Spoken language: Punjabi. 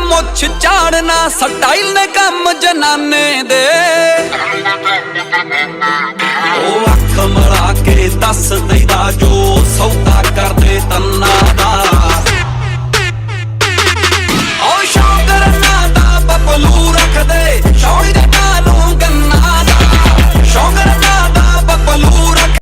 ਮੁੱਛ ਝਾੜਨਾ ਸਟਾਈਲ ਨੇ ਕੰਮ ਜਨਾਨੇ ਦੇ। ਉਹ ਅੱਖ ਮਲਾ ਕੇ ਦੱਸ ਦਈਦਾ ਜੋ ਸੌਦਾ ਕਰਦੇ ਤੰਨਾ ਦਾ।